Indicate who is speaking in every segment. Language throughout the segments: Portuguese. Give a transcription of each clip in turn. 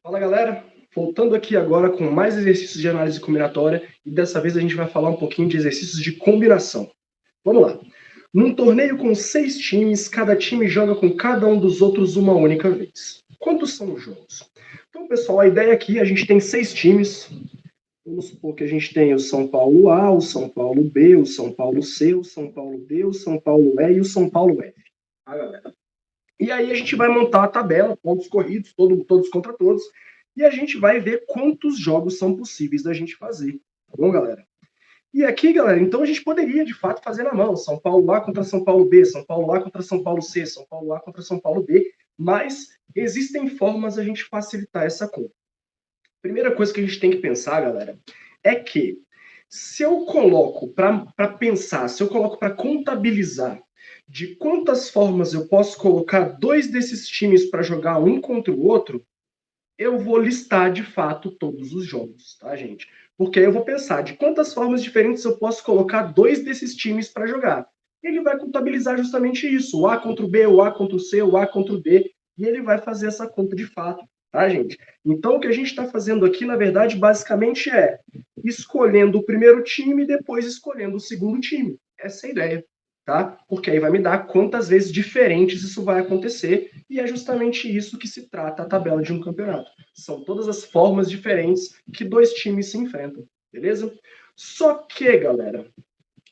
Speaker 1: Fala galera, voltando aqui agora com mais exercícios de análise combinatória e dessa vez a gente vai falar um pouquinho de exercícios de combinação. Vamos lá. Num torneio com 6 times, cada time joga com cada um dos outros uma única vez. Quantos são os jogos? Então, pessoal, a ideia aqui, a gente tem 6 times. Vamos supor que a gente tem o São Paulo A, o São Paulo B, o São Paulo C, o São Paulo D, o São Paulo E e o São Paulo F. Tá, galera? E aí a gente vai montar a tabela, pontos corridos, todos contra todos, e a gente vai ver quantos jogos são possíveis da gente fazer. Tá bom, galera? E aqui, galera, então a gente poderia, de fato, fazer na mão. São Paulo A contra São Paulo B, São Paulo A contra São Paulo C, São Paulo A contra São Paulo B, mas existem formas a gente facilitar essa conta. Primeira coisa que a gente tem que pensar, galera, é que se eu coloco para pensar, se eu coloco para contabilizar de quantas formas eu posso colocar dois desses times para jogar um contra o outro, eu vou listar de fato todos os jogos, tá, gente? Porque aí eu vou pensar de quantas formas diferentes eu posso colocar dois desses times para jogar. Ele vai contabilizar justamente isso, o A contra o B, o A contra o C, o A contra o D, e ele vai fazer essa conta de fato, tá, gente? Então o que a gente está fazendo aqui, na verdade, basicamente é escolhendo o primeiro time e depois escolhendo o segundo time. Essa é a ideia. Tá? Porque aí vai me dar quantas vezes diferentes isso vai acontecer, e é justamente isso que se trata a tabela de um campeonato. São todas as formas diferentes que dois times se enfrentam, beleza? Só que, galera,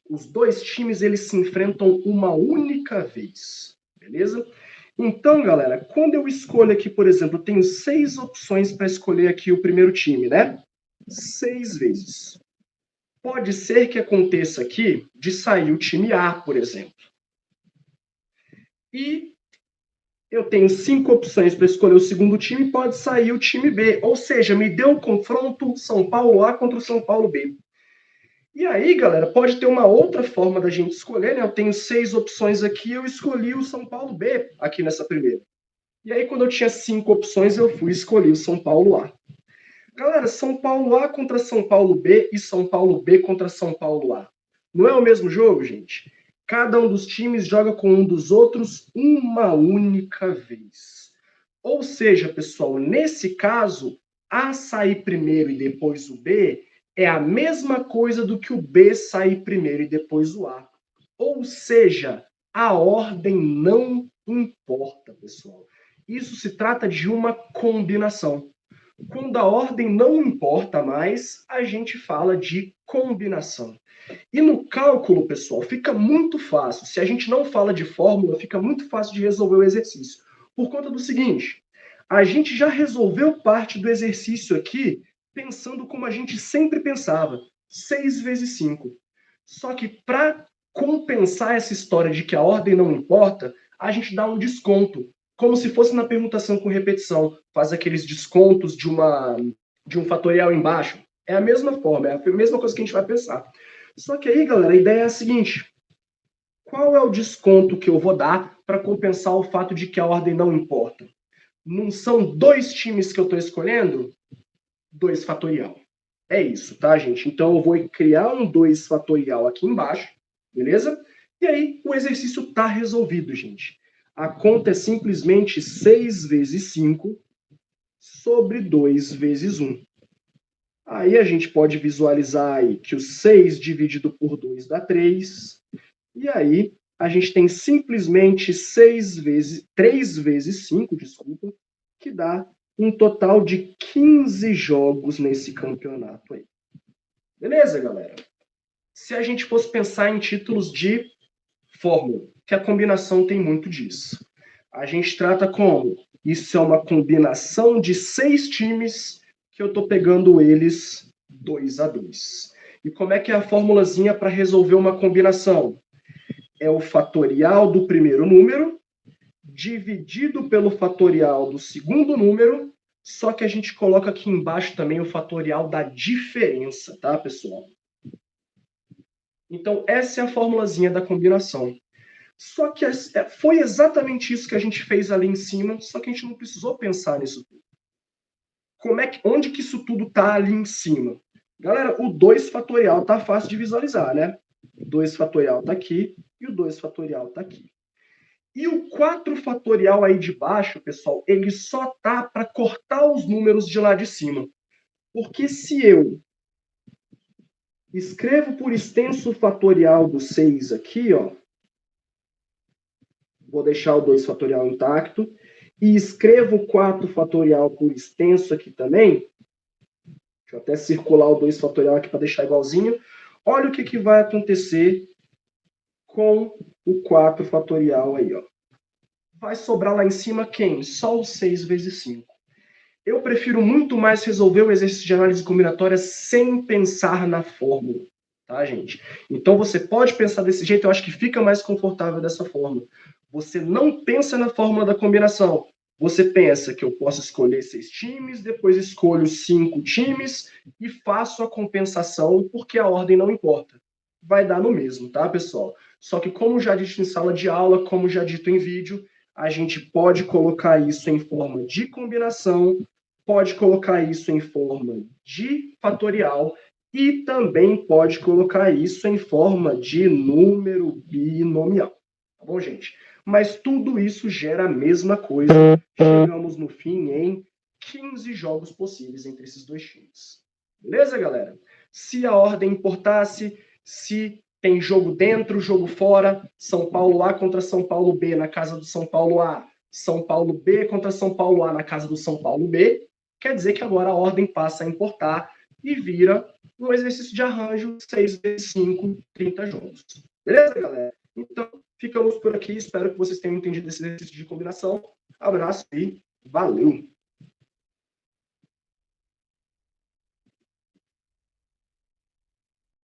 Speaker 1: os dois times eles se enfrentam uma única vez, beleza? Então, galera, quando eu escolho aqui, por exemplo, eu tenho 6 opções para escolher aqui o primeiro time, né? 6 vezes. Pode ser que aconteça aqui de sair o time A, por exemplo. E eu tenho 5 opções para escolher o segundo time, pode sair o time B. Ou seja, me deu um confronto São Paulo A contra o São Paulo B. E aí, galera, pode ter uma outra forma da gente escolher, né? Eu tenho 6 opções aqui, eu escolhi o São Paulo B aqui nessa primeira. E aí, quando eu tinha 5 opções, eu fui escolher o São Paulo A. Galera, São Paulo A contra São Paulo B e São Paulo B contra São Paulo A. Não é o mesmo jogo, gente? Cada um dos times joga com um dos outros uma única vez. Ou seja, pessoal, nesse caso, A sair primeiro e depois o B é a mesma coisa do que o B sair primeiro e depois o A. Ou seja, a ordem não importa, pessoal. Isso se trata de uma combinação. Quando a ordem não importa mais, a gente fala de combinação. E no cálculo, pessoal, fica muito fácil. Se a gente não fala de fórmula, fica muito fácil de resolver o exercício. Por conta do seguinte, a gente já resolveu parte do exercício aqui pensando como a gente sempre pensava, 6 vezes 5. Só que para compensar essa história de que a ordem não importa, a gente dá um desconto, como se fosse na permutação com repetição, faz aqueles descontos de um fatorial embaixo. É a mesma forma, é a mesma coisa que a gente vai pensar. Só que aí, galera, a ideia é a seguinte: qual é o desconto que eu vou dar para compensar o fato de que a ordem não importa? Não são dois times que eu estou escolhendo? 2 fatorial. É isso, tá, gente? Então eu vou criar um 2 fatorial aqui embaixo, beleza? E aí o exercício está resolvido, gente. A conta é simplesmente 6 vezes 5 sobre 2 vezes 1. Aí a gente pode visualizar aí que o 6 dividido por 2 dá 3. E aí a gente tem simplesmente 3 vezes 5, desculpa, que dá um total de 15 jogos nesse campeonato aí. Beleza, galera? Se a gente fosse pensar em títulos de fórmula, que a combinação tem muito disso. A gente trata como? Isso é uma combinação de 6 times que eu estou pegando eles 2 a 2. E como é que é a formulazinha para resolver uma combinação? É o fatorial do primeiro número dividido pelo fatorial do segundo número, só que a gente coloca aqui embaixo também o fatorial da diferença, tá, pessoal? Então, essa é a formulazinha da combinação. Só que foi exatamente isso que a gente fez ali em cima, só que a gente não precisou pensar nisso tudo. Onde que isso tudo está ali em cima? Galera, o 2 fatorial tá fácil de visualizar, né? O 2 fatorial está aqui e o 2 fatorial está aqui. E o 4 fatorial aí de baixo, pessoal, ele só tá para cortar os números de lá de cima. Porque se eu escrevo por extenso fatorial do 6 aqui, ó, vou deixar o 2 fatorial intacto, e escrevo o 4 fatorial por extenso aqui também, deixa eu até circular o 2 fatorial aqui para deixar igualzinho, olha o que vai acontecer com o 4 fatorial aí, ó. Vai sobrar lá em cima quem? Só o 6 vezes 5. Eu prefiro muito mais resolver o exercício de análise combinatória sem pensar na fórmula, tá, gente? Então, você pode pensar desse jeito, eu acho que fica mais confortável dessa forma. Você não pensa na fórmula da combinação. Você pensa que eu posso escolher 6 times, depois escolho 5 times e faço a compensação, porque a ordem não importa. Vai dar no mesmo, tá, pessoal? Só que, como já dito em sala de aula, como já dito em vídeo, a gente pode colocar isso em forma de combinação, pode colocar isso em forma de fatorial e também pode colocar isso em forma de número binomial. Tá bom, gente? Mas tudo isso gera a mesma coisa. Chegamos no fim em 15 jogos possíveis entre esses dois times. Beleza, galera? Se a ordem importasse, se tem jogo dentro, jogo fora, São Paulo A contra São Paulo B na casa do São Paulo A, São Paulo B contra São Paulo A na casa do São Paulo B, quer dizer que agora a ordem passa a importar e vira um exercício de arranjo 6 vezes 5, 30 jogos. Beleza, galera? Então, ficamos por aqui. Espero que vocês tenham entendido esse exercício de combinação. Abraço e valeu!